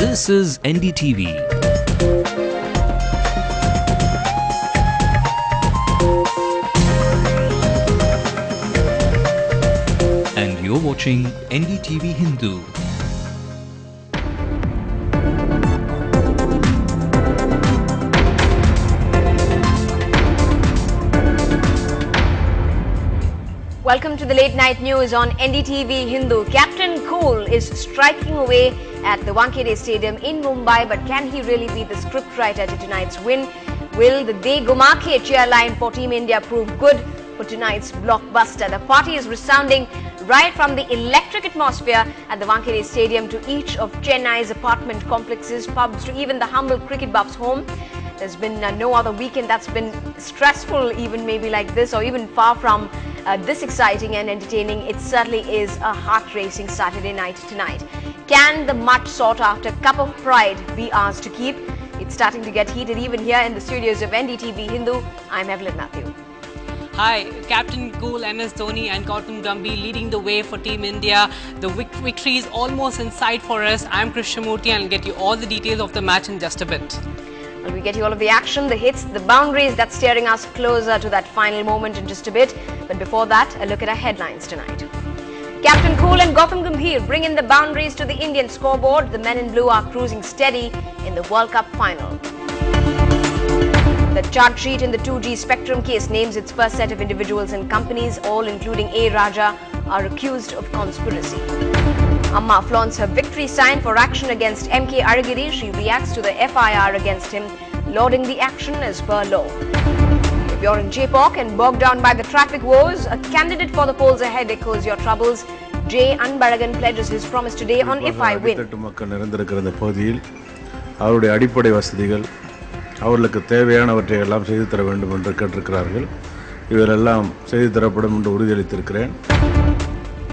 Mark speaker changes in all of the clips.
Speaker 1: This is NDTV. And you're watching NDTV Hindu.
Speaker 2: Welcome to the late night news on NDTV Hindu. Captain Cool is striking away at the Wankhede Stadium in Mumbai, but can he really be the scriptwriter to tonight's win? Will the De Gumake cheer line for Team India prove good for tonight's blockbuster? The party is resounding right from the electric atmosphere at the Wankhede Stadium to each of Chennai's apartment complexes, pubs, to even the humble cricket buff's home. There's been no other weekend that's been stressful, even maybe like this, or even far from this exciting and entertaining. It certainly is a heart-racing Saturday night tonight. Can the much sought-after cup of pride be ours to keep? It's starting to get heated even here in the studios of NDTV Hindu. I'm Evelyn Matthew.
Speaker 3: Hi, Captain Cool, MS Dhoni and Gautam Gambhir leading the way for Team India. The victory is almost in sight for us. I'm Krishnamurthy and I'll get you all the details of the match in just a bit.
Speaker 2: Well, we get you all of the action, the hits, the boundaries that's steering us closer to that final moment in just a bit. But before that, a look at our headlines tonight. Captain Cool and Gautam Gambhir bring in the boundaries to the Indian scoreboard. The men in blue are cruising steady in the World Cup final. The charge sheet in the 2G Spectrum case names its first set of individuals and companies, all including A. Raja, are accused of conspiracy. Amma flaunts her victory sign for action against M.K. Aragiri. She reacts to the FIR against him, lauding the action as per law. If you're in J-Pok and bogged down by the traffic woes, a candidate for the polls ahead echoes your troubles. J. Anbaragan pledges his promise today on If I Win.
Speaker 4: அவருடைய அடிப்படை வசதிகள் அவர்களுக்கு தேவையானவற்றை எல்லாம் செய்து தர வேண்டும் என்று கேட்டிருக்கிறார்கள். இவரெல்லாம் செய்து தரப்படும் என்று உறுதியளித்திருக்கிறேன்.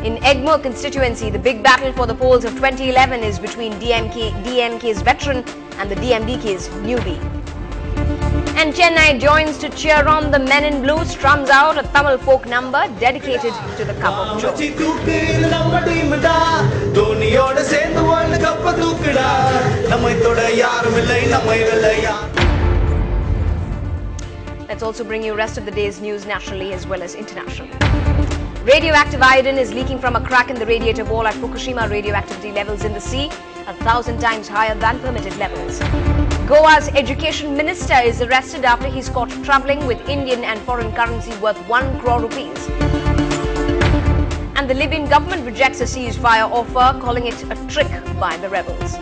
Speaker 2: In Egmore constituency, the big battle for the polls of 2011 is between DMK's veteran and the DMDK's newbie. And Chennai joins to cheer on the men in blue, strums out a Tamil folk number dedicated to the Cup of Joe. Let's also bring you rest of the day's news nationally as well as internationally. Radioactive iodine is leaking from a crack in the radiator wall at Fukushima. Radioactivity levels in the sea 1,000 times higher than permitted levels. Goa's education minister is arrested after he's caught travelling with Indian and foreign currency worth 1 crore rupees. And the Libyan government rejects a ceasefire offer, calling it a trick by the rebels.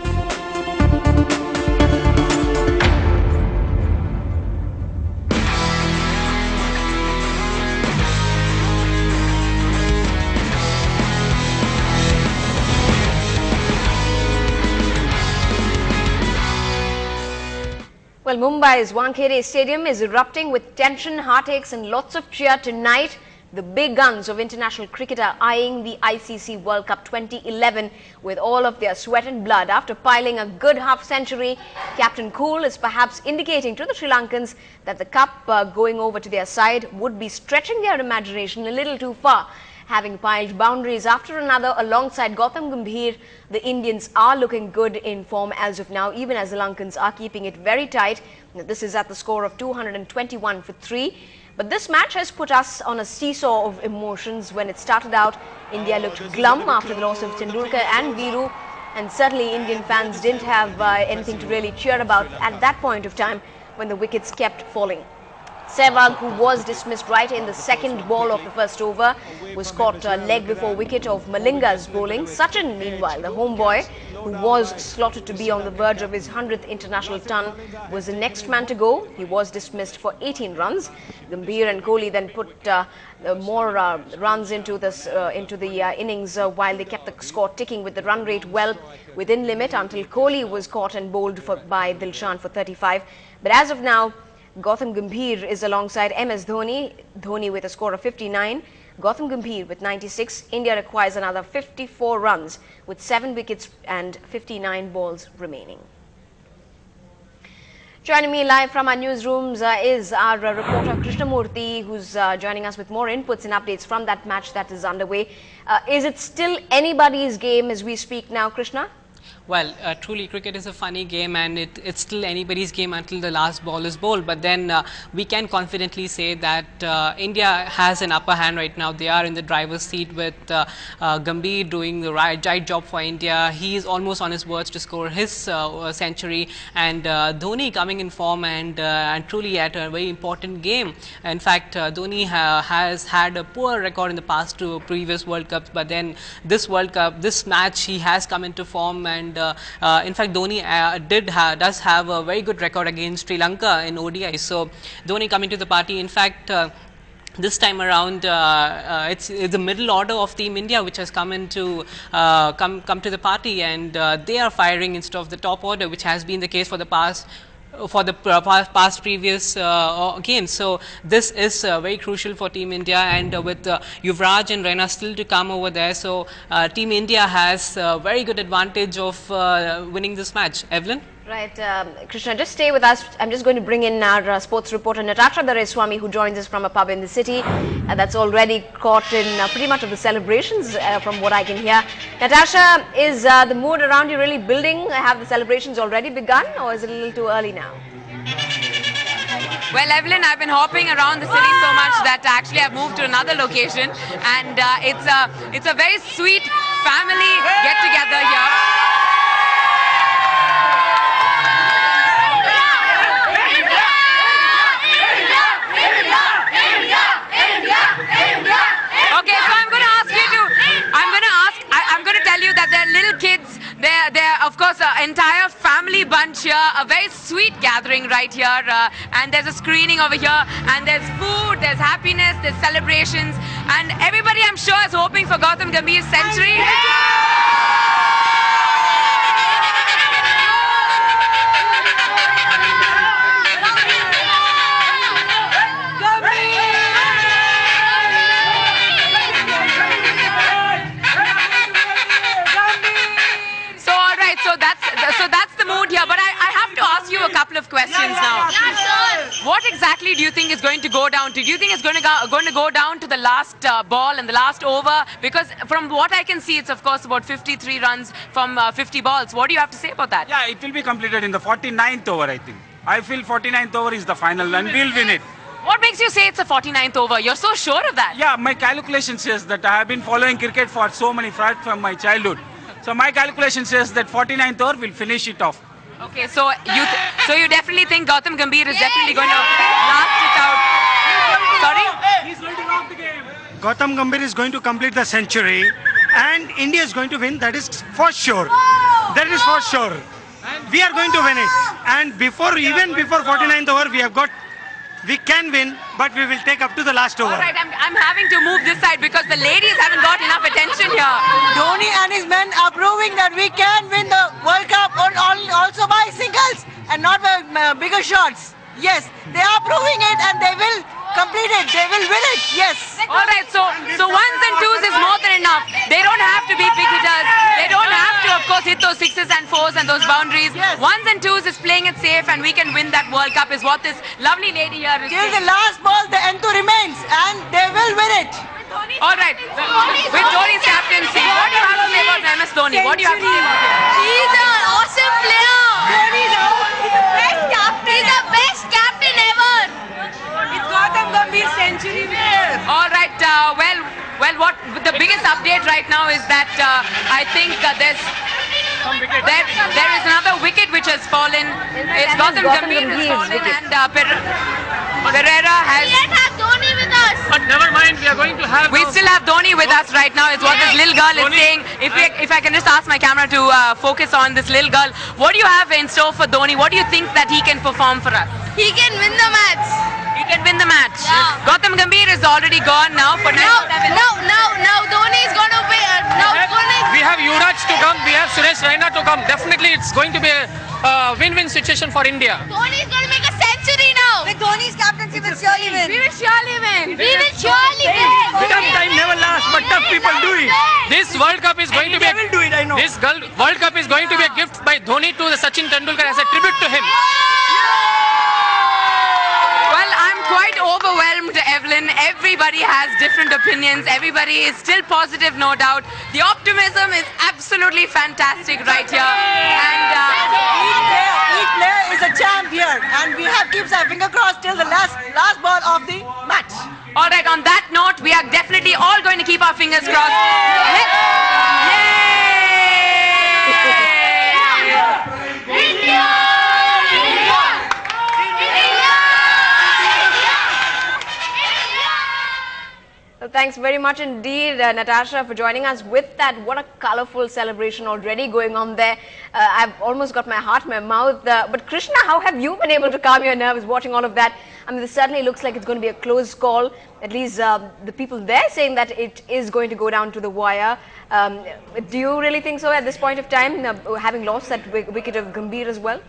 Speaker 2: Well, Mumbai's Wankhede Stadium is erupting with tension, heartaches and lots of cheer tonight. The big guns of international cricket are eyeing the ICC World Cup 2011 with all of their sweat and blood. After piling a good half-century, Captain Cool is perhaps indicating to the Sri Lankans that the cup going over to their side would be stretching their imagination a little too far. Having piled boundaries after another alongside Gautam Gambhir, the Indians are looking good in form as of now, even as the Lankans are keeping it very tight. This is at the score of 221 for 3. But this match has put us on a seesaw of emotions. When it started out, India looked glum after the loss of Tendulkar and Viru, and certainly Indian fans didn't have anything to really cheer about at that point of time when the wickets kept falling. Sehwag, who was dismissed right in the second ball of the first over, was caught leg before wicket of Malinga's bowling. Sachin, meanwhile, the homeboy, who was slotted to be on the verge of his 100th international ton, was the next man to go. He was dismissed for 18 runs. Gambhir and Kohli then put more runs into the innings while they kept the score ticking with the run rate well within limit until Kohli was caught and bowled by Dilshan for 35. But as of now, Gautam Gambhir is alongside MS Dhoni with a score of 59. Gautam Gambhir with 96. India requires another 54 runs with 7 wickets and 59 balls remaining. Joining me live from our newsrooms is our reporter Krishnamurthy, who's joining us with more inputs and updates from that match that is underway. Is it still anybody's game as we speak now, Krishna?
Speaker 3: Well, truly cricket is a funny game, and it's still anybody's game until the last ball is bowled. But then we can confidently say that India has an upper hand right now. They are in the driver's seat with Gambhir doing the right job for India. He is almost on his words to score his century, and Dhoni coming in form and truly at a very important game. In fact, Dhoni has had a poor record in the past two previous World Cups, but then this World Cup, this match, he has come into form. And in fact, Dhoni does have a very good record against Sri Lanka in ODI. So Dhoni coming to the party. In fact, this time around, it's the middle order of Team India which has come into come to the party, and they are firing instead of the top order, which has been the case for the past previous games. So this is very crucial for Team India, and with Yuvraj and Raina still to come over there, so Team India has a very good advantage of winning this match. Evelyn?
Speaker 2: Right, Krishna, just stay with us. I'm just going to bring in our sports reporter Natasha Dareswamy, who joins us from a pub in the city that's already caught in pretty much of the celebrations from what I can hear. Natasha, is the mood around you really building? Have the celebrations already begun, or is it a little too early now?
Speaker 5: Well, Evelyn, I've been hopping around the city so much that actually I've moved to another location, and it's a very sweet family get-together here. Okay, so I'm going to tell you that there are little kids, they're of course an entire family bunch here, a very sweet gathering right here, and there's a screening over here, and there's food, there's happiness, there's celebrations, and everybody I'm sure is hoping for Gautam Gambhir's century. So that's the mood here, but I have to ask you a couple of questions now. What exactly do you think is going to go down to? Do you think it's going to go down to the last ball and the last over? Because from what I can see, it's of course about 53 runs from 50 balls. What do you have to say about that?
Speaker 6: Yeah, it will be completed in the 49th over, I think. I feel 49th over is the final and we'll win it.
Speaker 5: What makes you say it's a 49th over? You're so sure of that?
Speaker 6: Yeah, my calculation says that I have been following cricket for so many right from my childhood. So my calculation says that 49th over will finish it off.
Speaker 5: Okay, so you definitely think Gautam Gambhir is definitely going to last it out. Sorry?
Speaker 6: He's going to rock the game.
Speaker 7: Gautam Gambhir is going to complete the century and India is going to win, that is for sure. That is for sure. We are going to win it. And even before 49th over, we can win, but we will take up to the last over.
Speaker 5: Alright, I'm having to move this side because the ladies haven't got enough attention here.
Speaker 8: Dhoni and his men are proving that we can win the World Cup also by singles and not by bigger shots. Yes, they are proving it and they will complete it. They will win it. Yes.
Speaker 5: Alright, so ones and twos is more than enough. They don't have to be big hitters. They don't have to, of course, hit those sixes and fours and those boundaries.
Speaker 8: Yes.
Speaker 5: Ones and twos is playing it safe and we can win that World Cup is what this lovely lady here is
Speaker 8: Till
Speaker 5: saying.
Speaker 8: the last ball, the N2 remains and they will win it.
Speaker 5: Alright, with Dhoni's captaincy, what do you have to say about MS Dhoni? What do you have to say about him?
Speaker 9: He's an awesome player. He's the best captain. He's the best captain ever.
Speaker 8: It's Gautam Gambhir's century.
Speaker 5: Alright, well, what the biggest update right now is that I think there is another wicket which has fallen. It's Gautam Gambhir has fallen and Pereira has...
Speaker 9: We don't have Dhoni with us.
Speaker 10: But never mind, we are going to have...
Speaker 5: We still have Dhoni with us right now is what this little girl is saying. If I can just ask my camera to focus on this little girl. What do you have in store for Dhoni? What do you think that he can perform for us?
Speaker 9: He can win the match.
Speaker 5: He can win the match.
Speaker 9: Yeah.
Speaker 5: Gautam Gambhir is already gone now for
Speaker 9: Now Dhoni is going to win.
Speaker 10: We have Yuvraj to come, we have Suresh Raina to come. Definitely it's going to be a win-win situation for India.
Speaker 9: Dhoni is going to make a century now.
Speaker 8: With Dhoni's captaincy, we will surely win.
Speaker 9: We will surely win. We will surely win.
Speaker 10: Tough time never lasts, but tough people do it. This World Cup is going to be World Cup is going to be a gift by Dhoni to the Sachin Tendulkar as a tribute to him.
Speaker 5: Well, I'm quite overwhelmed, Evelyn. Everybody everybody has different opinions. Everybody is still positive, no doubt. The optimism is absolutely fantastic right here. And
Speaker 8: each player is a champ here, and we have keeps our finger crossed till the last ball of the match.
Speaker 5: All right, on that note, we are definitely all going to keep our fingers crossed.
Speaker 2: Well, thanks very much indeed, Natasha, for joining us with that. What a colorful celebration already going on there. I've almost got my heart in my mouth. But Krishna, how have you been able to calm your nerves watching all of that? I mean, this certainly looks like it's going to be a close call. At least the people there saying that it is going to go down to the wire. Do you really think so at this point of time, having lost that wicket of Gambhir as well?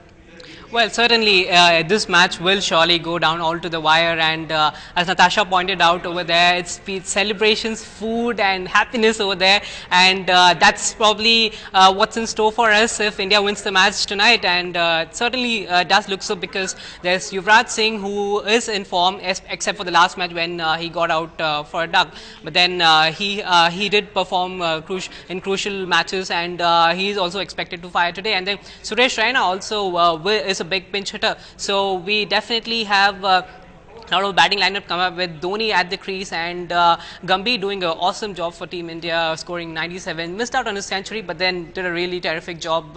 Speaker 3: Well, certainly this match will surely go down all to the wire, and as Natasha pointed out over there, it's celebrations, food and happiness over there, and that's probably what's in store for us if India wins the match tonight. And it certainly does look so, because there's Yuvraj Singh, who is in form, except for the last match when he got out for a duck, but then he did perform in crucial matches, and he is also expected to fire today. And then Suresh Raina also is a big pinch hitter, so we definitely have lot of batting lineup come up with Dhoni at the crease, and Gambhir doing an awesome job for Team India, scoring 97, missed out on his century, but then did a really terrific job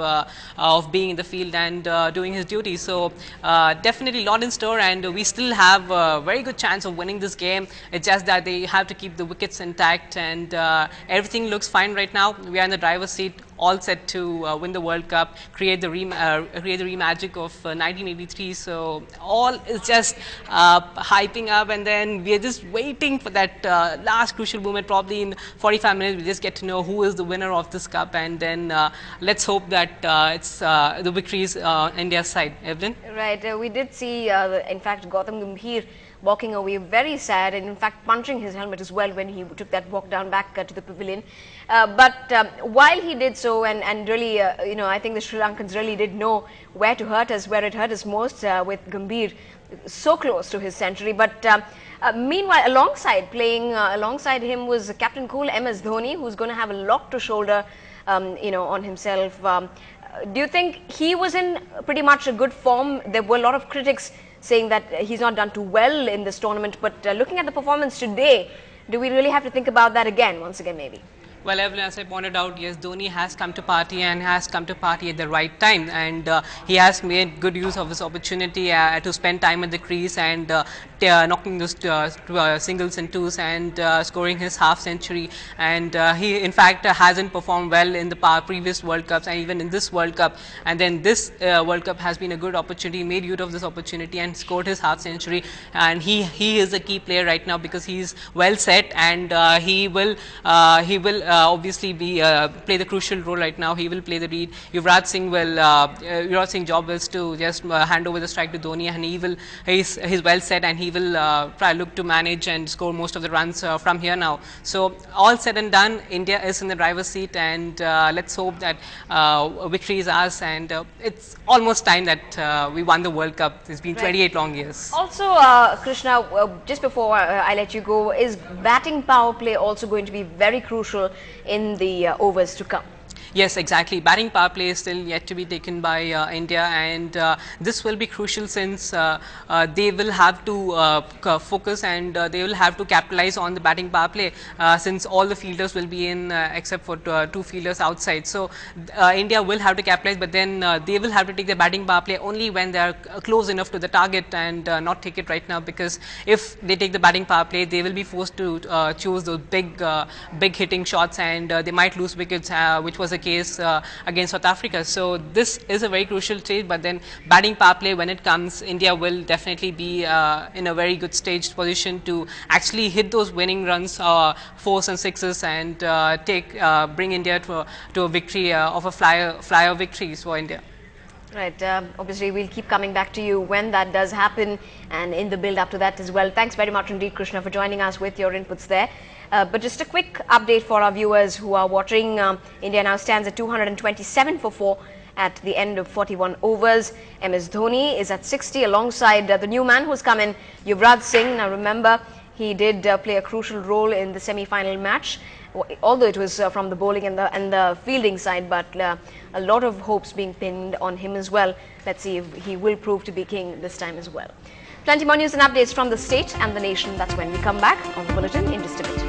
Speaker 3: of being in the field and doing his duty. So definitely a lot in store, and we still have a very good chance of winning this game. It's just that they have to keep the wickets intact, and everything looks fine right now. We are in the driver's seat, all set to win the World Cup, create the re-magic of 1983. So all is just hyping up, and then we are just waiting for that last crucial moment. Probably in 45 minutes we just get to know who is the winner of this cup, and then let's hope that it's the victory is India's side. Evelyn?
Speaker 2: Right, we did see in fact Gautam Gambhir walking away very sad, and in fact punching his helmet as well when he took that walk down back to the pavilion. But while he did so, and really, you know, I think the Sri Lankans really did know where to hurt us, where it hurt us most with Gambhir so close to his century. But meanwhile, playing alongside him was Captain Cool MS Dhoni, who's going to have a lot to shoulder, you know, on himself. Do you think he was in pretty much a good form? There were a lot of critics saying that he's not done too well in this tournament, but looking at the performance today, do we really have to think about that once again maybe?
Speaker 3: Well, Evelyn, as I pointed out, yes, Dhoni has come to party, and has come to party at the right time, and he has made good use of his opportunity to spend time at the crease and knocking those singles and twos and scoring his half century. And he in fact hasn't performed well in the previous World Cups and even in this World Cup, and then this World Cup has been a good opportunity, made use of this opportunity and scored his half century. And he is a key player right now, because he's well set, and he will obviously play the crucial role right now. He will play the lead. Yuvraj Singh's job is to just hand over the strike to Dhoni, and he's well set, and he will try look to manage and score most of the runs from here now. So all said and done, India is in the driver's seat, and let's hope that victory is ours, and it's almost time that we won the World Cup. It's been 28 long years.
Speaker 2: Also, Krishna, just before I let you go, is batting power play also going to be very crucial in the overs to come?
Speaker 3: Yes, exactly. Batting power play is still yet to be taken by India, and this will be crucial, since they will have to focus, and they will have to capitalize on the batting power play, since all the fielders will be in except for two fielders outside. So India will have to capitalize, but then they will have to take the batting power play only when they are close enough to the target, and not take it right now, because if they take the batting power play, they will be forced to choose those big hitting shots, and they might lose wickets, which was a case against South Africa. So this is a very crucial stage, but then batting power play, when it comes, India will definitely be in a very good staged position to actually hit those winning runs, fours and sixes, and bring India to a victory of a flyer victories for India.
Speaker 2: Right, obviously we'll keep coming back to you when that does happen, and in the build up to that as well. Thanks very much indeed, Krishna, for joining us with your inputs there. But just a quick update for our viewers who are watching. India now stands at 227 for 4 at the end of 41 overs. MS Dhoni is at 60 alongside the new man who's come in, Yuvraj Singh. Now remember, He did play a crucial role in the semi-final match, although it was from the bowling and the fielding side, but a lot of hopes being pinned on him as well. Let's see if he will prove to be king this time as well. Plenty more news and updates from the state and the nation. That's when we come back on the bulletin in just a bit.